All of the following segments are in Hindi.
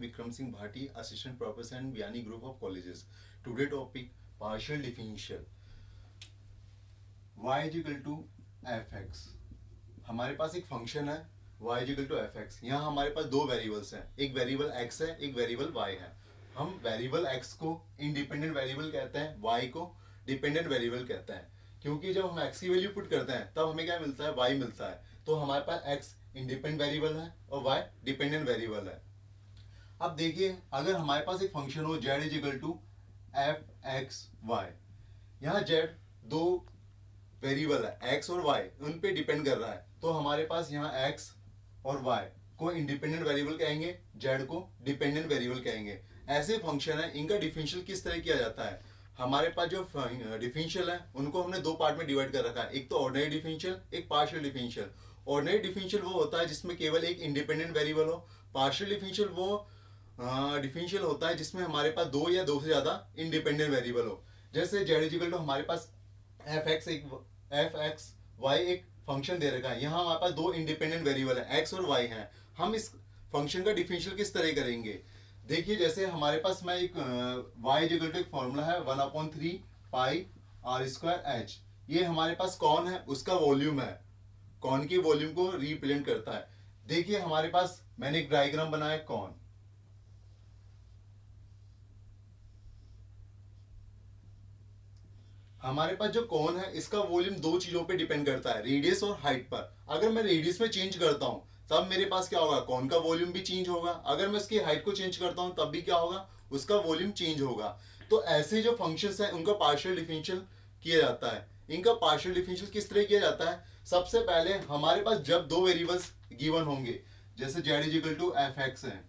Vikram Singh Bhati, Assistant Professor in Vyani Group of Colleges. Today topic partial differential. Y is equal to fx. हमारे पास एक फंक्शन है y is equal to fx. यहाँ हमारे पास दो वेरिएबल्स हैं, एक वेरिएबल x है, एक वेरिएबल y है. हम वेरिएबल x को इंडिपेंडेंट वेरिएबल कहते हैं, y को डिपेंडेंट वेरिएबल कहते हैं, क्योंकि जब हम x की वैल्यू पुट करते हैं तब हमें क्या मिलता है, y मिलता है. तो हमारे पास x इंडिपेंडेंट वेरिएबल है और y डिपेंडेंट वेरिएबल है. अब देखिए, अगर हमारे पास एक फंक्शन हो z is equal to f y, यहाँ z दो वेरिएबल है x और y, उन पे डिपेंड कर रहा है, तो हमारे पास यहाँ x और y को इंडिपेंडेंट वेरिएबल कहेंगे, z को डिपेंडेंट वेरिएबल कहेंगे. ऐसे फंक्शन है, इनका डिफरेंशियल किस तरह किया जाता है. हमारे पास जो डिफरेंशियल है उनको हमने दो पार्ट में डिवाइड कर रखा है, एक तो ऑर्डिनरी डिफरेंशियल, एक पार्शियल डिफरेंशियल. ऑर्डिनरी डिफरेंशियल वो होता है जिसमें केवल एक इंडिपेंडेंट वेरिएबल हो. पार्शियल डिफरेंशियल वो डिफरेंशियल होता है जिसमें हमारे पास दो या दो से ज्यादा इंडिपेंडेंट वेरिएबल हो. जैसे z इज इक्वल टू हमारे पास एफ एक्स वाई एक फंक्शन दे रखा है, यहाँ हमारे पास दो इंडिपेंडेंट वेरिएबल है x और y हैं. हम इस फंक्शन का डिफरेंशियल किस तरह करेंगे. देखिए, जैसे हमारे पास मैं एक y इज इक्वल टू एक फॉर्मूला है 1/3 पाई आर स्क्वायर एच. ये हमारे पास कौन है, उसका वॉल्यूम है, कौन की वॉल्यूम को रिप्रेजेंट करता है. देखिए, हमारे पास मैंने एक डायग्राम बनाया कौन. हमारे पास जो कोन है इसका वॉल्यूम दो चीजों पे डिपेंड करता है, रेडियस और हाइट पर. अगर मैं रेडियस में चेंज करता हूं तब मेरे पास क्या होगा, कोन का वॉल्यूम भी चेंज होगा. अगर मैं इसकी हाइट को चेंज करता हूं तब भी क्या होगा, उसका वॉल्यूम चेंज होगा. तो ऐसे जो फंक्शंस हैं उनका पार्शियल डिफरेंशियल किया जाता है. इनका पार्शियल डिफरेंशियल किस तरह किया जाता है. सबसे पहले हमारे पास जब दो वेरिएबल्स गिवन होंगे, जैसे z is equal to f x है,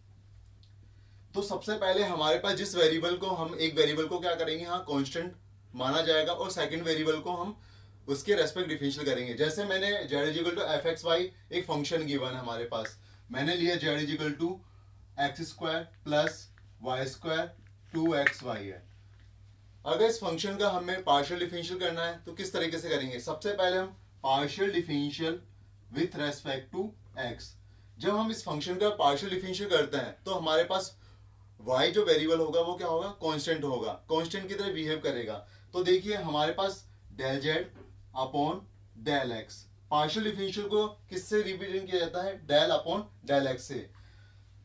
तो सबसे पहले हमारे पास जिस वेरिएबल को हम एक वेरिएबल को क्या करेंगे, हाँ कांस्टेंट माना जाएगा और सेकंड वेरिएबल को हम उसके रेस्पेक्ट डिफरेंशियल करेंगे. जैसे मैंने z is equal to f x y एक फंक्शन गिवन है हमारे पास, मैंने लिया z is equal to x square plus y square 2xy है. अगर इस फंक्शन का हमें पार्शियल डिफरेंशियल करना है तो किस तरीके से करेंगे. सबसे पहले हम partial differential with respect to x. जब हम इस फंक्शन का पार्शियल डिफरेंशियल करते हैं तो हमारे पास y जो वेरिएबल होगा वो क्या होगा, कांस्टेंट होगा, कांस्टेंट की तरह बिहेव करेगा. तो देखिए, हमारे पास del Z upon del X. Partial differential को किससे रिप्रेजेंट किया जाता है, डेल अपॉन डेल एक्स से.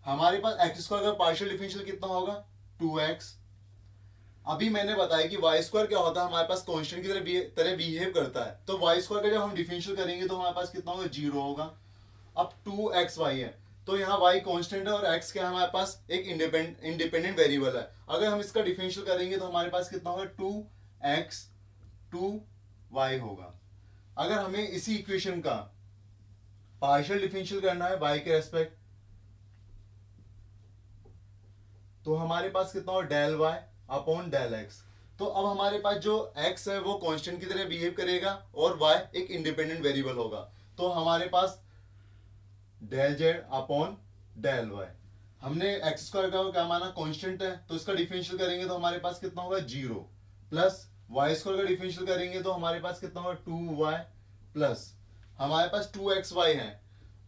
हमारे पास एक्स स्क्वायर का पार्शियल डिफरेंशियल कितना होगा, 2x. अभी मैंने बताया कि वाई स्क्वायर क्या होता है, हमारे पास कांस्टेंट की तरह बिहेव करता है. तो वाई स्क्वायर का जब हम डिफरेंशियल करेंगे तो हमारे पास कितना होगा, 0 होगा. अब 2xy है, तो यहाँ y कांस्टेंट है और x क्या है, हमारे पास एक इंडिपेंडेंट वेरिएबल है. अगर हम इसका डिफरेंशियल करेंगे तो हमारे पास कितना होगा, 2x 2y होगा. अगर हमें इसी इक्वेशन का पार्शियल डिफरेंशियल करना है y के रेस्पेक्ट, तो हमारे पास कितना होगा, del y upon del x. तो अब हमारे पास जो x है वो कांस्टेंट की तरह बिहेव करेगा और y एक इंडिपेंडेंट वेरिएबल होगा. तो हमारे पास del Z upon del Y. हमने एक्स स्क्वायर का क्या माना, कांस्टेंट है, तो इसका डिफरेंशियल करेंगे तो हमारे पास कितना होगा, 0 प्लस वाई स्क्वायर का डिफरेंशियल करेंगे तो हमारे पास कितना होगा, 2y प्लस हमारे पास 2xy है.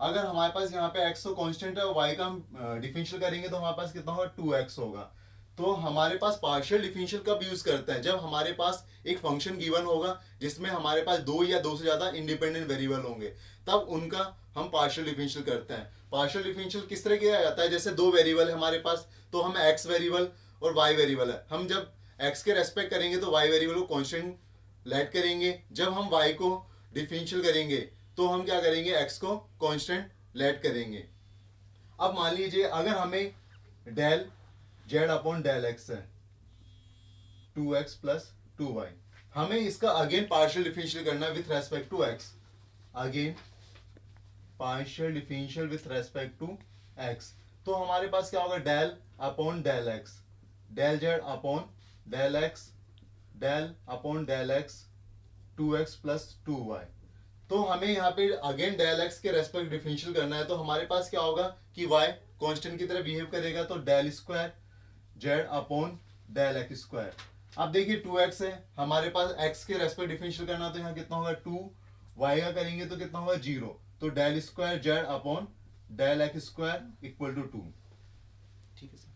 अगर हमारे पास यहाँ पे x तो कांस्टेंट है और y का हम डिफरेंशियल करेंगे तो हमारे पास कितना होगा, 2x होगा. तो हमारे पास पार्शियल डिफरेंशियल कब यूज करते हैं, जब हमारे पास एक फंक्शन गिवन होगा जिसमें हमारे पास दो या दो से ज्यादा इंडिपेंडेंट वेरिएबल होंगे, तब उनका हम पार्शियल डिफरेंशियल करते हैं. पार्शियल डिफरेंशियल किस तरह किया जाता है, जैसे दो वेरिएबल है हमारे पास, तो हम x वेरिएबल और y वेरिएबल है, हम जब x के रेस्पेक्ट करेंगे तो y वेरिएबल को कांस्टेंट लेट करेंगे. जब हम y को डिफरेंशियल करेंगे तो हम क्या करेंगे, x को कांस्टेंट लेट करेंगे. अब मान लीजिए अगर हमें del Z upon del x है 2x प्लस 2y, हमें इसका अगेन पार्शियल डिफरेंशियल करना है with respect to x. Again partial differential with respect to x. तो हमारे पास क्या होगा, del upon del x, del Z upon del x, del upon del x 2x plus 2y. तो हमें यहाँ पे अगेन डेल एक्स के रेस्पेक्ट डिफरेंशियल करना है. तो हमारे पास क्या होगा कि y कांस्टेंट की तरह बिहेव करेगा, तो del square z upon del x square. अब देखिए 2x है, हमारे पास x के रेस्पेक्ट डिफरेंशियल करना, तो यहाँ कितना होगा, 2y का करेंगे तो कितना होगा, 0. तो del square z upon del x square equal to 2. ठीक है सर।